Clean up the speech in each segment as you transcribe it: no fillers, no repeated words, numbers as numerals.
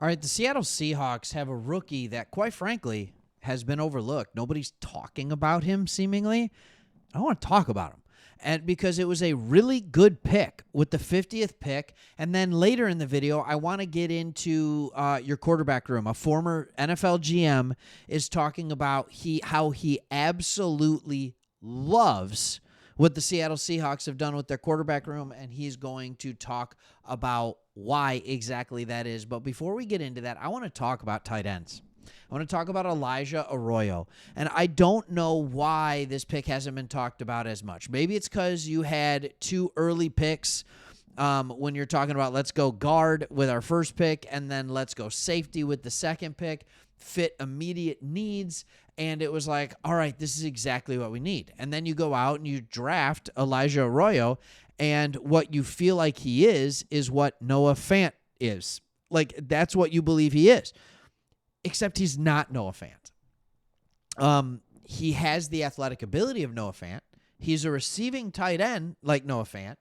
All right, the Seattle Seahawks have a rookie that, quite frankly, has been overlooked. Nobody's talking about him, seemingly. I want to talk about him. And because it was a really good pick with the 50th pick. And then later in the video, I want to get into your quarterback room. A former NFL GM is talking about how he absolutely loves what the Seattle Seahawks have done with their quarterback room, and he's going to talk about why exactly that is. But before we get into that, I want to talk about tight ends. I want to talk about Elijah Arroyo. And I don't know why this pick hasn't been talked about as much. Maybe it's because you had 2 early picks when you're talking about let's go guard with our first pick and then let's go safety with the second pick, fit immediate needs. And it was like, all right, this is exactly what we need. And then you go out and you draft Elijah Arroyo, and what you feel like he is what Noah Fant is. Like, that's what you believe he is. Except he's not Noah Fant. He has the athletic ability of Noah Fant. He's a receiving tight end like Noah Fant,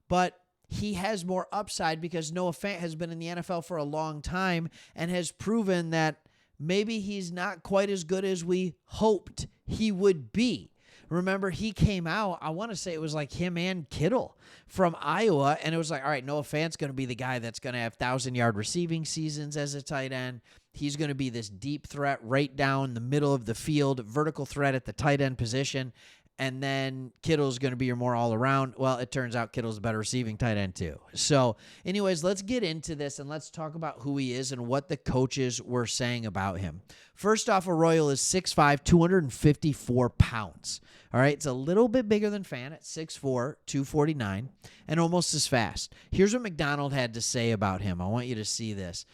but he has more upside because Noah Fant has been in the NFL for a long time and has proven that maybe he's not quite as good as we hoped he would be. Remember, he came out, I want to say it was like him and Kittle from Iowa, and it was like, all right, Noah Fant's going to be the guy that's going to have 1,000-yard receiving seasons as a tight end. He's going to be this deep threat right down the middle of the field, vertical threat at the tight end position, and then Kittle's going to be your more all-around. Well, it turns out Kittle's a better receiving tight end too. So anyways, let's get into this, and let's talk about who he is and what the coaches were saying about him. First off, Arroyo is 6'5", 254 pounds. All right, it's a little bit bigger than Fant at 6'4", 249, and almost as fast. Here's what McDonald had to say about him. I want you to see this.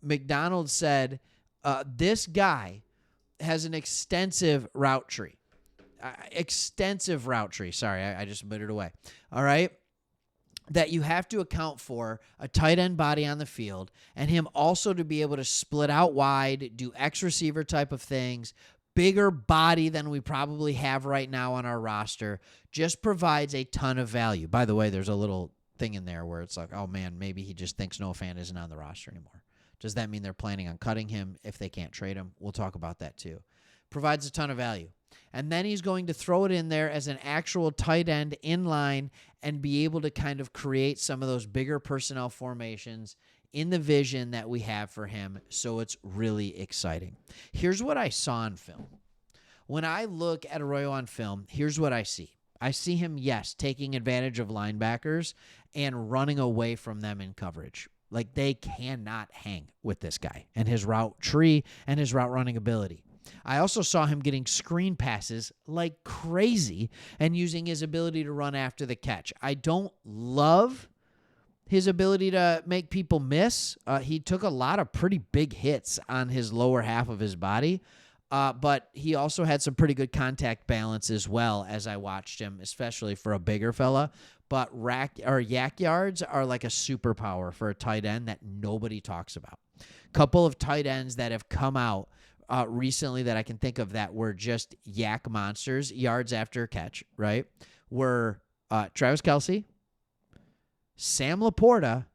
McDonald said, this guy has an extensive route tree. Sorry, I just put it away. All right. That you have to account for a tight end body on the field and him also to be able to split out wide, do X receiver type of things, bigger body than we probably have right now on our roster, just provides a ton of value. By the way, there's a little thing in there where it's like, oh man, maybe he just thinks Noah Fant isn't on the roster anymore. Does that mean they're planning on cutting him if they can't trade him? We'll talk about that too. Provides a ton of value. And then he's going to throw it in there as an actual tight end in line and be able to kind of create some of those bigger personnel formations in the vision that we have for him. So it's really exciting. Here's what I saw on film. When I look at Arroyo on film, here's what I see. I see him, yes, taking advantage of linebackers and running away from them in coverage. Like, they cannot hang with this guy and his route tree and his route running ability. I also saw him getting screen passes like crazy and using his ability to run after the catch. I don't love his ability to make people miss. He took a lot of pretty big hits on his lower half of his body, but he also had some pretty good contact balance as well as I watched him, especially for a bigger fella. But yak yards are like a superpower for a tight end that nobody talks about. Couple of tight ends that have come out recently that I can think of that were just yak monsters, yards after catch, right, were Travis Kelce, Sam Laporta,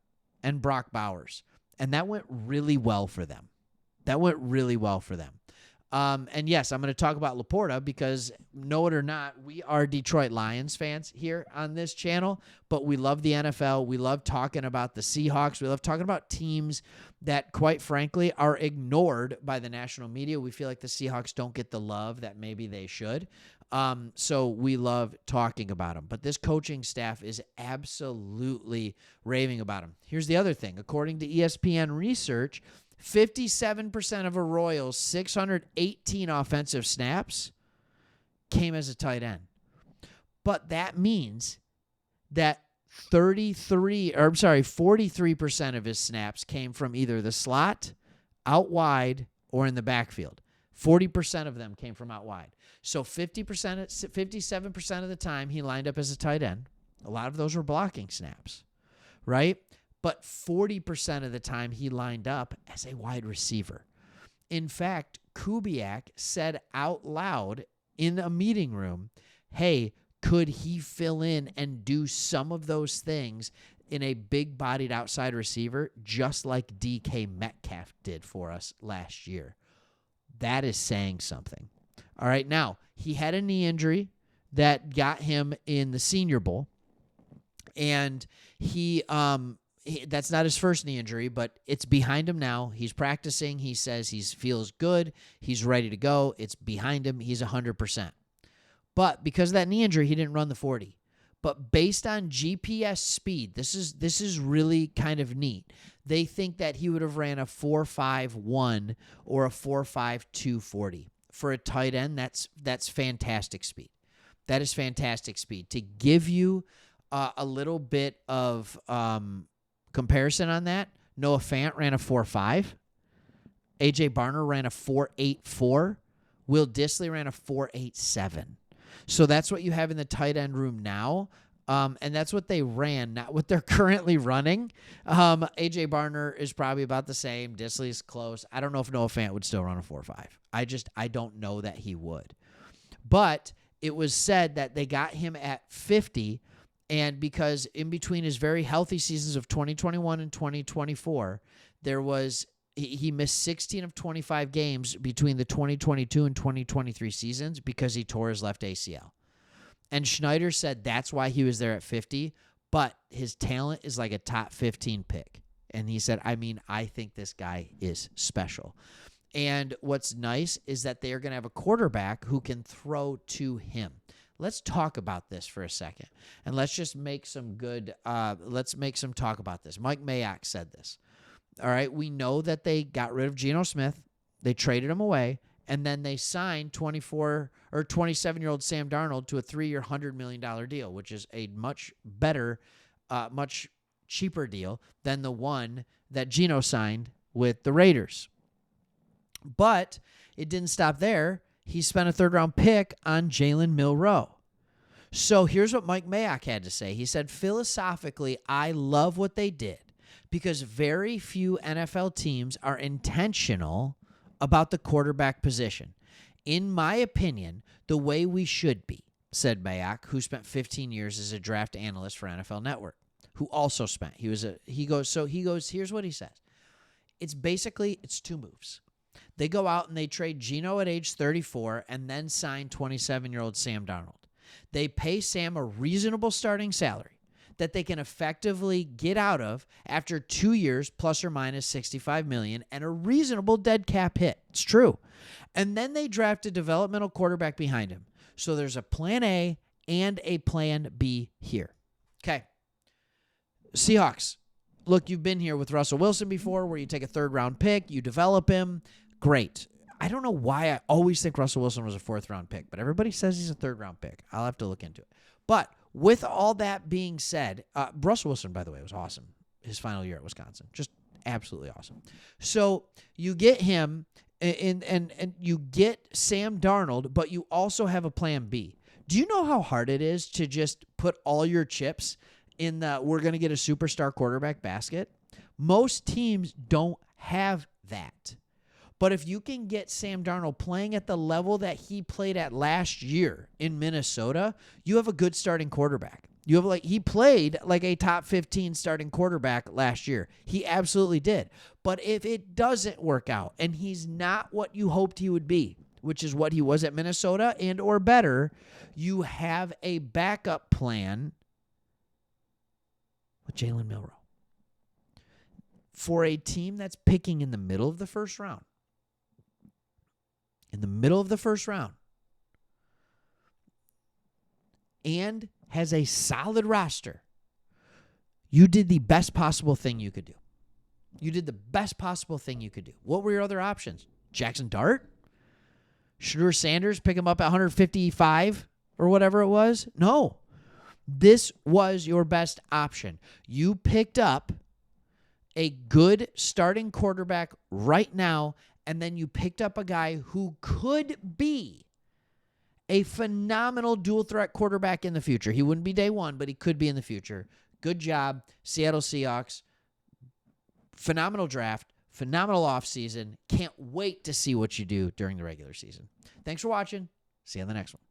and Brock Bowers. And that went really well for them. And yes, I'm going to talk about Laporta because, know it or not, we are Detroit Lions fans here on this channel, but we love the NFL. We love talking about the Seahawks. We love talking about teams that, quite frankly, are ignored by the national media. We feel like the Seahawks don't get the love that maybe they should. So we love talking about them. But this coaching staff is absolutely raving about them. Here's the other thing. According to ESPN research, 57% of Arroyo's 618 offensive snaps came as a tight end. But that means that 43% of his snaps came from either the slot, out wide, or in the backfield. 40% of them came from out wide. So 57% of the time he lined up as a tight end. A lot of those were blocking snaps, right? But 40% of the time he lined up as a wide receiver. In fact, Kubiak said out loud in a meeting room, hey, could he fill in and do some of those things in a big-bodied outside receiver, just like DK Metcalf did for us last year. That is saying something. All right, now, he had a knee injury that got him in the Senior Bowl, and that's not his first knee injury, but it's behind him now. He's practicing. He says he feels good. He's ready to go. It's behind him. He's 100%. But because of that knee injury, he didn't run the 40. But based on GPS speed, this is really kind of neat. They think that he would have ran a 4.51 or a 4.52 40. For a tight end, that's fantastic speed. That is fantastic speed. To give you a little bit of comparison on that, Noah Fant ran a 4.5. A.J. Barner ran a 4.84. Will Dissly ran a 4.87. So that's what you have in the tight end room now, and that's what they ran, not what they're currently running. A.J. Barner is probably about the same. Dissly's close. I don't know if Noah Fant would still run a 4.5. I don't know that he would. But it was said that they got him at 50, and because in between his very healthy seasons of 2021 and 2024, he missed 16 of 25 games between the 2022 and 2023 seasons because he tore his left ACL. And Schneider said that's why he was there at 50, but his talent is like a top 15 pick. And he said, I think this guy is special. And what's nice is that they are going to have a quarterback who can throw to him. Let's talk about this for a second. And let's just make some talk about this. Mike Mayock said this. All right, we know that they got rid of Geno Smith. They traded him away, and then they signed 27-year-old Sam Darnold to a 3-year, $100 million deal, which is a much better, much cheaper deal than the one that Geno signed with the Raiders. But it didn't stop there. He spent a third-round pick on Jalen Milroe. So here's what Mike Mayock had to say. He said, philosophically, I love what they did, because very few NFL teams are intentional about the quarterback position. In my opinion, the way we should be, said Mayock, who spent 15 years as a draft analyst for NFL Network, who also spent, here's what he says. It's two moves. They go out and they trade Geno at age 34 and then sign 27-year-old Sam Darnold. They pay Sam a reasonable starting salary that they can effectively get out of after 2 years plus or minus $65 million and a reasonable dead cap hit. It's true. And then they draft a developmental quarterback behind him. So there's a plan A and a plan B here. Okay. Seahawks. Look, you've been here with Russell Wilson before where you take a third-round pick, you develop him. Great. I don't know why I always think Russell Wilson was a fourth-round pick, but everybody says he's a third-round pick. I'll have to look into it. But with all that being said, Russell Wilson, by the way, was awesome his final year at Wisconsin. Just absolutely awesome. So you get him and you get Sam Darnold, but you also have a plan B. Do you know how hard it is to just put all your chips in the we're going to get a superstar quarterback basket? Most teams don't have that. But if you can get Sam Darnold playing at the level that he played at last year in Minnesota, you have a good starting quarterback. He played like a top 15 starting quarterback last year. He absolutely did. But if it doesn't work out and he's not what you hoped he would be, which is what he was at Minnesota and or better, you have a backup plan with Jalen Milroe for a team that's picking in the middle of the first round. In the middle of the first round, and has a solid roster, you did the best possible thing you could do. You did the best possible thing you could do. What were your other options? Jackson Dart? Shedeur Sanders, pick him up at 155 or whatever it was? No. This was your best option. You picked up a good starting quarterback right now, and then you picked up a guy who could be a phenomenal dual-threat quarterback in the future. He wouldn't be day one, but he could be in the future. Good job, Seattle Seahawks. Phenomenal draft, phenomenal offseason. Can't wait to see what you do during the regular season. Thanks for watching. See you on the next one.